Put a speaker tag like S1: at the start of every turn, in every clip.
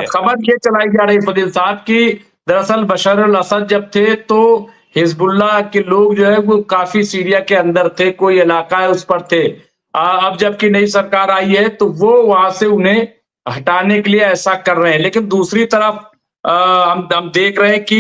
S1: खबर ये चलाई जा रही फजील साहब की दरअसल बशर अल असद जब थे तो हिजबुल्लाह के लोग जो है वो काफी सीरिया के अंदर थे, कोई इलाका है उस पर थे। अब जबकि नई सरकार आई है तो वो वहां से उन्हें हटाने के लिए ऐसा कर रहे हैं। लेकिन दूसरी तरफ हम देख रहे हैं कि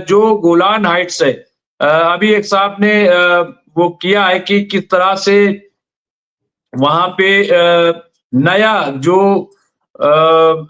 S1: जो गोलान हाइट्स है, अभी एक साहब ने वो किया है कि किस तरह से वहां पे नया जो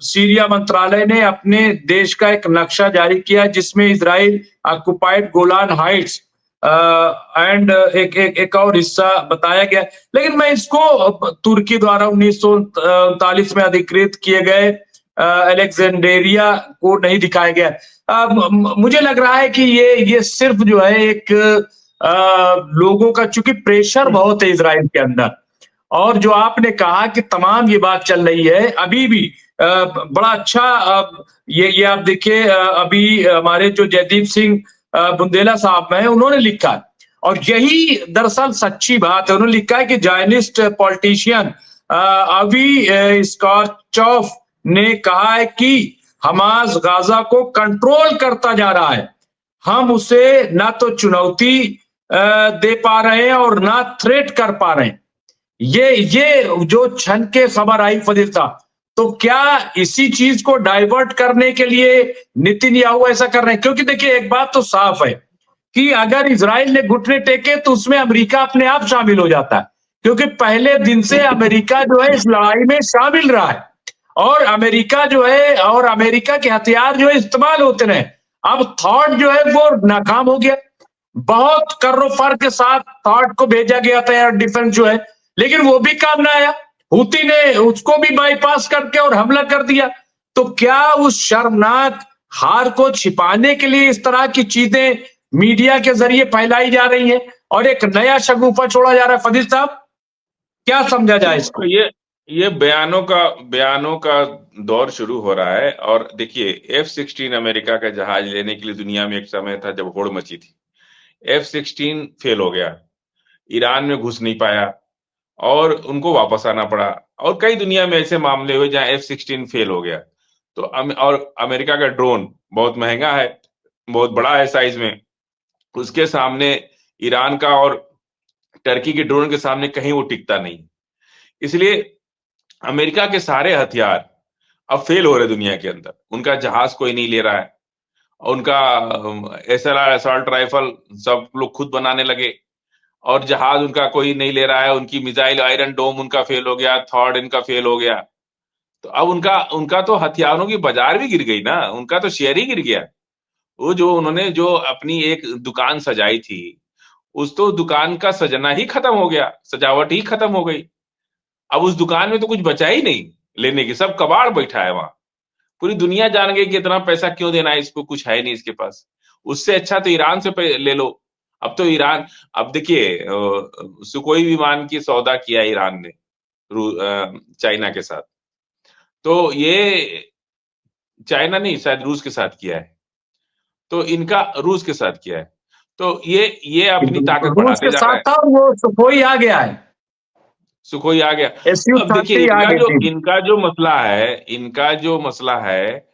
S1: सीरिया मंत्रालय ने अपने देश का एक नक्शा जारी किया जिसमें Israel occupied Golan Heights and एक और हिस्सा बताया गया। लेकिन मैं इसको तुर्की द्वारा 1939 में अधिकृत किए गए अलेक्जेंडेरिया को नहीं दिखाया गया। मुझे लग रहा है कि ये सिर्फ जो है एक लोगों का, चूंकि प्रेशर बहुत है इजराइल के अंदर, और जो आपने कहा कि तमाम ये बात चल रही है अभी भी बड़ा अच्छा। ये आप देखिए, अभी हमारे जो जयदीप सिंह बुंदेला साहब हैं उन्होंने लिखा है, और यही दरअसल सच्ची बात है। उन्होंने लिखा है कि जायनिस्ट पॉलिटिशियन अवी स्कॉर्चॉफ ने कहा है कि हमास गाजा को कंट्रोल करता जा रहा है, हम उसे ना तो चुनौती दे पा रहे हैं और ना थ्रेट कर पा रहे हैं। ये जो छन के खबर आई फजील साहब, तो क्या इसी चीज को डाइवर्ट करने के लिए नेतन्याहू ऐसा कर रहे हैं? क्योंकि देखिए एक बात तो साफ है कि अगर इजराइल ने घुटने टेके तो उसमें अमेरिका अपने आप शामिल हो जाता है, क्योंकि पहले दिन से अमेरिका जो है इस लड़ाई में शामिल रहा है, और अमेरिका जो है और अमेरिका के हथियार जो है इस्तेमाल होते रहे। अब थॉट जो है वो नाकाम हो गया, बहुत कर्रो फर के साथ थॉट को भेजा गया था एयर डिफेंस जो है, लेकिन वो भी काम ना आया। हुती ने उसको भी बाईपास करके और हमला कर दिया। तो क्या उस शर्मनाक हार को छिपाने के लिए इस तरह की चीजें मीडिया के जरिए फैलाई जा रही हैं और एक नया शगुफा छोड़ा जा रहा है? फजील साहब, क्या समझा जाए इसको?
S2: ये बयानों का दौर शुरू हो रहा है। और देखिए, F-16 अमेरिका का जहाज लेने के लिए दुनिया में एक समय था जब होड़ मची थी। F-16 फेल हो गया, ईरान में घुस नहीं पाया और उनको वापस आना पड़ा। और कई दुनिया में ऐसे मामले हुए जहां F-16 फेल हो गया। तो और अमेरिका का ड्रोन बहुत महंगा है, बहुत बड़ा है साइज में, उसके सामने ईरान का और टर्की के ड्रोन के सामने कहीं वो टिकता नहीं। इसलिए अमेरिका के सारे हथियार अब फेल हो रहे दुनिया के अंदर। उनका जहाज कोई नहीं ले रहा है, उनका SLR असॉल्ट राइफल सब लोग खुद बनाने लगे, और जहाज उनका कोई नहीं ले रहा है। उनकी मिसाइल आयरन डोम उनका फेल हो गया, थॉर्ड इनका फेल हो गया। तो अब उनका तो हथियारों की बाजार भी गिर गई ना, उनका तो शेयर ही गिर गया। वो जो उन्होंने जो अपनी एक दुकान सजाई थी, उस तो दुकान का सजना ही खत्म हो गया, सजावट ही खत्म हो गई। अब उस दुकान में तो कुछ बचा ही नहीं लेने की, सब कबाड़ बैठा है वहां। पूरी दुनिया जान गई कि इतना पैसा क्यों देना है इसको, कुछ है नहीं इसके पास। उससे अच्छा तो ईरान से ले लो। अब तो ईरान, अब देखिए, सुकोई विमान की सौदा किया ईरान ने चाइना के साथ। तो ये चाइना नहीं, शायद रूस के साथ किया है। तो इनका रूस के साथ किया है। तो ये अपनी ताकत
S1: रूस
S2: बढ़ाते
S1: के
S2: जा रहा
S1: साथ
S2: है।
S1: था और वो सुखोई आ गया है,
S2: सुखोई आ गया। अब देखिए,
S1: SU-30 आ गई थी।
S2: इनका जो मसला है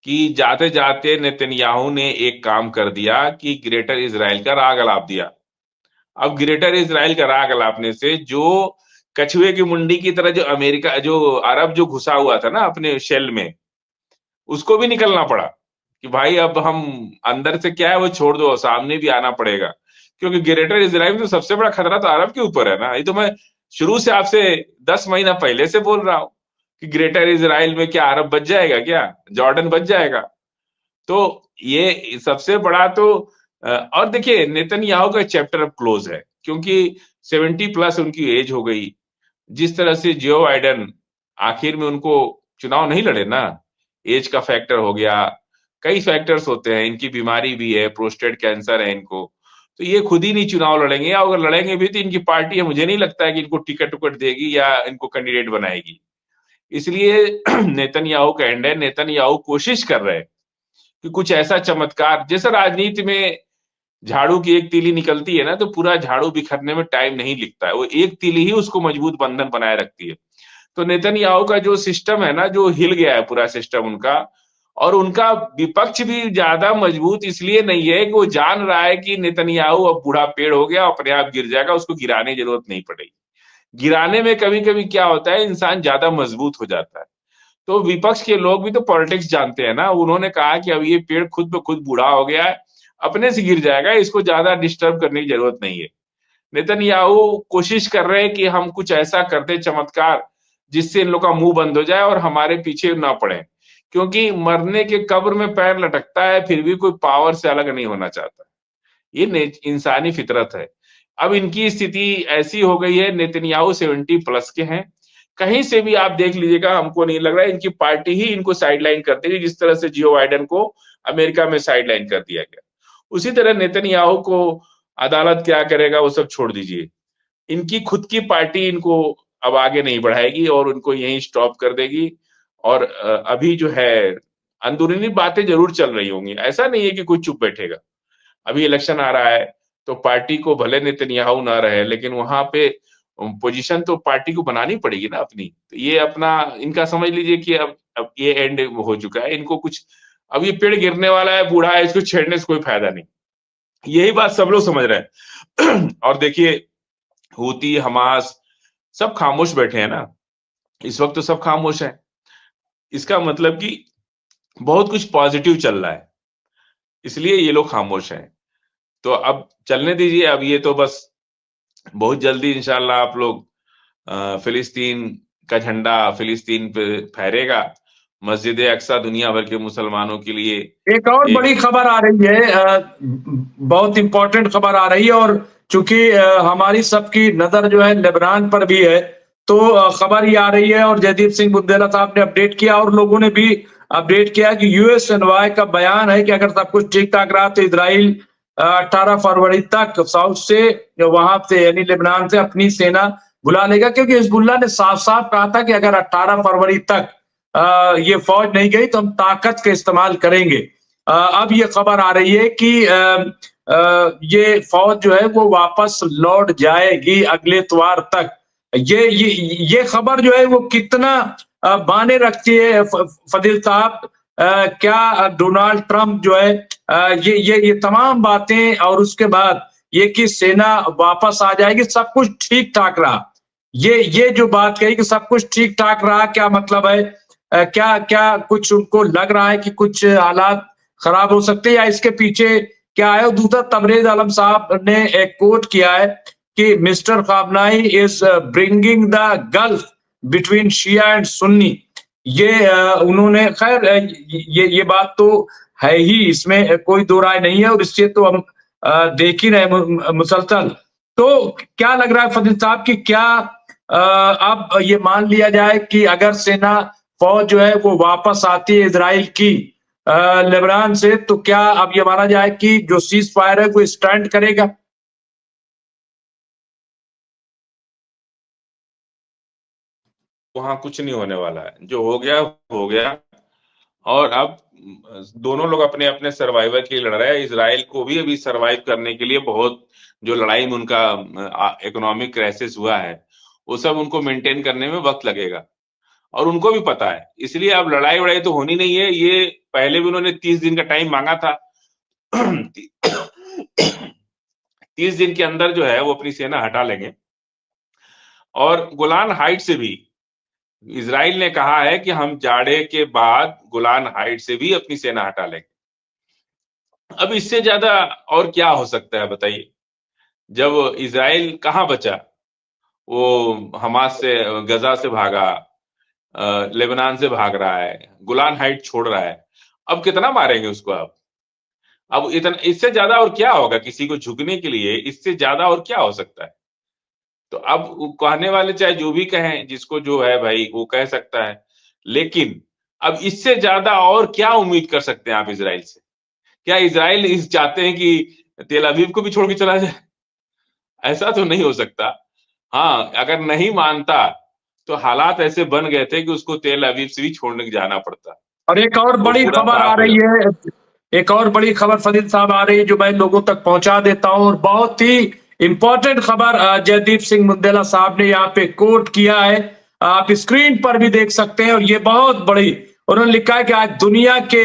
S2: कि जाते जाते नेतन्याहू ने एक काम कर दिया कि ग्रेटर इजराइल का राग अलाप दिया। अब ग्रेटर इजराइल का राग अलापने से जो कछुए की मुंडी की तरह जो अमेरिका, जो अरब जो घुसा हुआ था ना अपने शेल में, उसको भी निकलना पड़ा कि भाई अब हम अंदर से क्या है वो छोड़ दो, सामने भी आना पड़ेगा। क्योंकि ग्रेटर इजराइल में तो सबसे बड़ा खतरा तो अरब के ऊपर है ना। ये तो मैं शुरू से आपसे 10 महीना पहले से बोल रहा हूं कि ग्रेटर इजराइल में क्या अरब बच जाएगा, क्या जॉर्डन बच जाएगा। तो ये सबसे बड़ा तो और देखिए, नेतन्याहू का चैप्टर अब क्लोज है, क्योंकि 70+ उनकी एज हो गई। जिस तरह से जो बाइडेन आखिर में उनको चुनाव नहीं लड़े ना, एज का फैक्टर हो गया, कई फैक्टर्स होते हैं, इनकी बीमारी भी है, प्रोस्टेट कैंसर है इनको। तो ये खुद ही नहीं चुनाव लड़ेंगे, या अगर लड़ेंगे भी तो इनकी पार्टी है, मुझे नहीं लगता है कि इनको टिकट उकट देगी या इनको कैंडिडेट बनाएगी। इसलिए नेतन्याहू का एंड है। नेतन्याहू कोशिश कर रहे हैं कि कुछ ऐसा चमत्कार, जैसा राजनीति में झाड़ू की एक तीली निकलती है ना, तो पूरा झाड़ू बिखरने में टाइम नहीं लगता है, वो एक तीली ही उसको मजबूत बंधन बनाए रखती है। तो नेतन्याहू का जो सिस्टम है ना, जो हिल गया है पूरा सिस्टम उनका, और उनका विपक्ष भी ज्यादा मजबूत इसलिए नहीं है कि वो जान रहा है कि नेतन्याहू अब बूढ़ा पेड़ हो गया, अपने आप गिर जाएगा, उसको गिराने की जरूरत नहीं पड़ेगी। गिराने में कभी कभी क्या होता है, इंसान ज्यादा मजबूत हो जाता है। तो विपक्ष के लोग भी तो पॉलिटिक्स जानते हैं ना, उन्होंने कहा कि अब ये पेड़ खुद ब खुद बूढ़ा हो गया है, अपने से गिर जाएगा, इसको ज्यादा डिस्टर्ब करने की जरूरत नहीं है। नेतन्याहू कोशिश कर रहे हैं कि हम कुछ ऐसा करते चमत्कार जिससे इन लोग का मुंह बंद हो जाए और हमारे पीछे ना पड़े, क्योंकि मरने के कब्र में पैर लटकता है फिर भी कोई पावर से अलग नहीं होना चाहता। ये इंसानी फितरत है। अब इनकी स्थिति ऐसी हो गई है, नेतन्याहू 70 प्लस के हैं, कहीं से भी आप देख लीजिएगा, हमको नहीं लग रहा है इनकी पार्टी ही इनको साइडलाइन कर देगी, जिस तरह से जियो बाइडेन को अमेरिका में साइडलाइन कर दिया गया, उसी तरह नेतन्याहू को अदालत क्या करेगा वो सब छोड़ दीजिए, इनकी खुद की पार्टी इनको अब आगे नहीं बढ़ाएगी और उनको यहीं स्टॉप कर देगी। और अभी जो है अंदरूनी बातें जरूर चल रही होंगी, ऐसा नहीं है कि कोई चुप बैठेगा। अभी इलेक्शन आ रहा है तो पार्टी को भले नेतन्याहू ना रहे, लेकिन वहां पे पोजीशन तो पार्टी को बनानी पड़ेगी ना अपनी। तो ये अपना इनका समझ लीजिए कि अब ये एंड हो चुका है, इनको कुछ अब ये पेड़ गिरने वाला है, बूढ़ा है, इसको छेड़ने से कोई फायदा नहीं, यही बात सब लोग समझ रहे हैं। और देखिए हूती, हमास सब खामोश बैठे हैं ना, इस वक्त तो सब खामोश है, इसका मतलब कि बहुत कुछ पॉजिटिव चल रहा है, इसलिए ये लोग खामोश हैं। तो अब चलने दीजिए, अब ये तो बस बहुत जल्दी इंशाल्लाह आप लोग फिलिस्तीन का झंडा फिलिस्तीन पे फहरेगा, मस्जिद अक्सा दुनिया भर के मुसलमानों के लिए
S1: एक और बड़ी खबर आ रही है, बहुत इंपॉर्टेंट खबर आ रही है, और चूंकि हमारी सबकी नजर जो है लेबनान पर भी है, तो खबर ये आ रही है और जयदीप सिंह बुंदेला साहब ने अपडेट किया और लोगों ने भी अपडेट किया कि यूएसएनवाई का बयान है कि अगर सब कुछ ठीक ठाक रहा तो इजराइल 18 फरवरी तक साउथ से, वहां से यानी लेबनान से अपनी सेना बुला लेगा, क्योंकि हिजबुल्लाह ने साफ साफ कहा था कि अगर 18 फरवरी तक ये फौज नहीं गई तो हम ताकत का इस्तेमाल करेंगे। अब ये खबर आ रही है कि ये फौज जो है वो वापस लौट जाएगी अगले इतवार तक। ये खबर जो है वो कितना मायने रखती है फजील साहब? क्या डोनाल्ड ट्रंप जो है ये तमाम बातें और उसके बाद ये कि सेना वापस आ जाएगी, सब कुछ ठीक ठाक रहा, ये जो बात कही कि सब कुछ ठीक ठाक रहा, क्या मतलब है? क्या क्या कुछ उनको लग रहा है कि कुछ हालात खराब हो सकते हैं या इसके पीछे क्या है? दूसरा तबरेज आलम साहब ने एक कोट किया है कि mister Khamenei is bringing the gulf between Shia and Sunni. ये उन्होंने खैर ये बात तो है ही, इसमें कोई दो राय नहीं है और इससे तो हम देख ही रहे मुसलसल। तो क्या लग रहा है फजील साहब कि क्या अब ये मान लिया जाए कि अगर सेना फौज जो है वो वापस आती है इजराइल की लेबनान से, तो क्या अब ये माना जाए कि जो सीज फायर है वो स्टैंड करेगा?
S2: वहां कुछ नहीं होने वाला है, जो हो गया हो गया। और अब दोनों लोग अपने अपने सर्वाइवल के लिए लड़ रहे हैं। इजराइल को भी अभी सर्वाइव करने के लिए बहुत, जो लड़ाई में उनका इकोनॉमिक क्राइसिस हुआ है वो सब उनको मेंटेन करने में वक्त लगेगा और उनको भी पता है, इसलिए अब लड़ाई वड़ाई तो होनी नहीं है। ये पहले भी उन्होंने 30 दिन का टाइम मांगा था। 30 दिन के अंदर जो है वो अपनी सेना हटा लेंगे। और गोलान हाइट से भी इजराइल ने कहा है कि हम जाड़े के बाद गोलान हाइट से भी अपनी सेना हटा लेंगे। अब इससे ज्यादा और क्या हो सकता है बताइए? जब इजराइल कहां बचा, वो हमास से, गजा से भागा, लेबनान से भाग रहा है, गोलान हाइट छोड़ रहा है, अब कितना मारेंगे उसको? अब इतना, इससे ज्यादा और क्या होगा किसी को झुकने के लिए? इससे ज्यादा और क्या हो सकता है? तो अब कहने वाले चाहे जो भी कहें, जिसको जो है भाई वो कह सकता है, लेकिन अब इससे ज्यादा और क्या उम्मीद कर सकते हैं आप इजराइल से? क्या इजराइल इस चाहते हैं कि तेल अवीव को भी छोड़ के चला जाए? ऐसा तो नहीं हो सकता। हाँ, अगर नहीं मानता तो हालात ऐसे बन गए थे कि उसको तेल अवीव से भी छोड़ने जाना पड़ता।
S1: और एक और बड़ी खबर आ रही है, एक और बड़ी खबर फजील साहब आ रही है जो मैं लोगों तक पहुंचा देता हूं, और बहुत ही इंपॉर्टेंट खबर जयदीप सिंह बुंदेला साहब ने यहाँ पे कोट किया है, आप स्क्रीन पर भी देख सकते हैं, और ये बहुत बड़ी उन्होंने लिखा है कि आज दुनिया के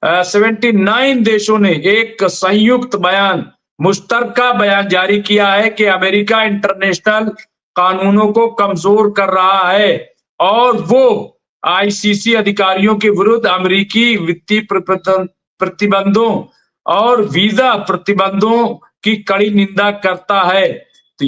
S1: 79 देशों ने एक संयुक्त बयान, मुश्तरका बयान जारी किया है कि अमेरिका इंटरनेशनल कानूनों को कमजोर कर रहा है और वो आईसीसी अधिकारियों के विरुद्ध अमेरिकी वित्तीय प्रतिबंधों और वीजा प्रतिबंधों की कड़ी निंदा करता है। तो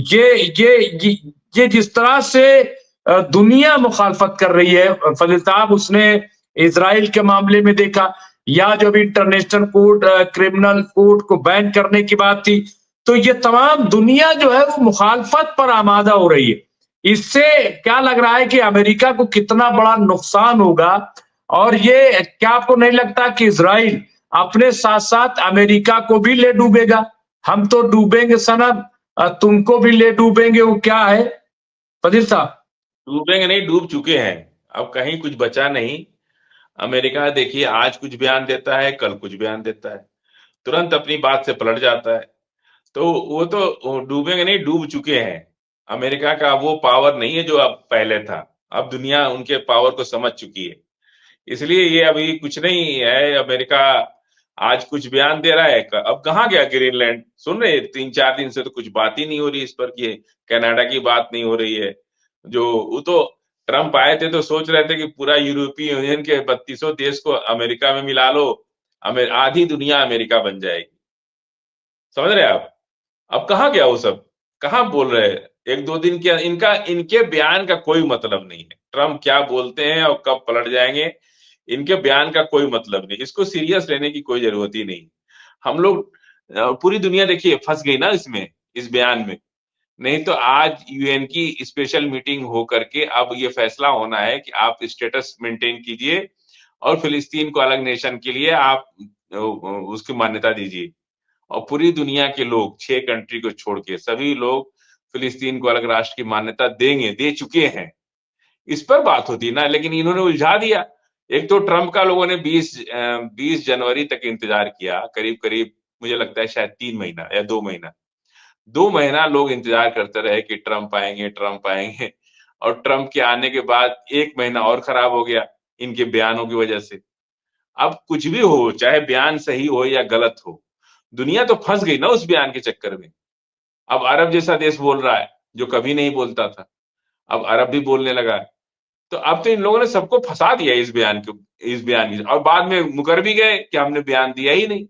S1: ये जिस तरह से दुनिया मुखालफत कर रही है फजल साहब, उसने इजराइल के मामले में देखा, या जो भी इंटरनेशनल कोर्ट क्रिमिनल कोर्ट को बैन करने की बात थी, तो ये तमाम दुनिया जो है वो मुखालफत पर आमादा हो रही है। इससे क्या लग रहा है कि अमेरिका को कितना बड़ा नुकसान होगा, और ये क्या आपको नहीं लगता कि इजराइल अपने साथ साथ अमेरिका को भी ले डूबेगा? हम तो डूबेंगे सनम, तुमको भी ले डूबेंगे, वो क्या है फजील साहब?
S2: डूबेंगे नहीं, डूब चुके हैं। अब कहीं कुछ बचा नहीं। अमेरिका देखिए आज कुछ बयान देता है, कल कुछ बयान देता है, तुरंत अपनी बात से पलट जाता है। तो वो तो डूबेंगे नहीं, डूब चुके हैं। अमेरिका का वो पावर नहीं है जो अब पहले था। अब दुनिया उनके पावर को समझ चुकी है, इसलिए ये अभी कुछ नहीं है। अमेरिका आज कुछ बयान दे रहा है, अब कहाँ गया ग्रीनलैंड? सुन रहे 3-4 दिन से तो कुछ बात ही नहीं हो रही इस पर कि कनाडा की बात नहीं हो रही है। जो वो तो ट्रम्प आए थे तो सोच रहे थे कि पूरा यूरोपीय यूनियन के 32 देश को अमेरिका में मिला लो, आधी दुनिया अमेरिका बन जाएगी। समझ रहे आप? अब कहाँ गया वो सब? कहाँ बोल रहे हैं? 1-2 दिन के इनके बयान का कोई मतलब नहीं है। ट्रम्प क्या बोलते हैं और कब पलट जाएंगे, इनके बयान का कोई मतलब नहीं। इसको सीरियस लेने की कोई जरूरत ही नहीं। हम लोग पूरी दुनिया देखिए फंस गई ना इसमें, इस बयान में। नहीं तो आज यूएन की स्पेशल मीटिंग हो करके अब ये फैसला होना है कि आप स्टेटस मेंटेन कीजिए और फिलिस्तीन को अलग नेशन के लिए आप उसकी मान्यता दीजिए। और पूरी दुनिया के लोग 6 कंट्री को छोड़ के सभी लोग फिलिस्तीन को अलग राष्ट्र की मान्यता देंगे, दे चुके हैं। इस पर बात होती है ना, लेकिन इन्होंने उलझा दिया। एक तो ट्रम्प का लोगों ने 20 जनवरी तक इंतजार किया, करीब-करीब मुझे लगता है शायद 3 महीना या 2 महीना। 2 महीना लोग इंतजार करते रहे कि ट्रम्प आएंगे, ट्रम्प आएंगे। और ट्रम्प के आने के बाद 1 महीना और खराब हो गया इनके बयानों की वजह से। अब कुछ भी हो, चाहे बयान सही हो या गलत हो, दुनिया तो फंस गई ना उस बयान के चक्कर में। अब अरब जैसा देश बोल रहा है जो कभी नहीं बोलता था, अब अरब भी बोलने लगा है। तो अब तो इन लोगों ने सबको फंसा दिया इस बयान की, और बाद में मुकर भी गए कि हमने बयान दिया ही नहीं।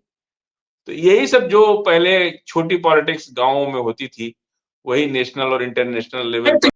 S2: तो यही सब जो पहले छोटी पॉलिटिक्स गांवों में होती थी, वही नेशनल और इंटरनेशनल लेवल पर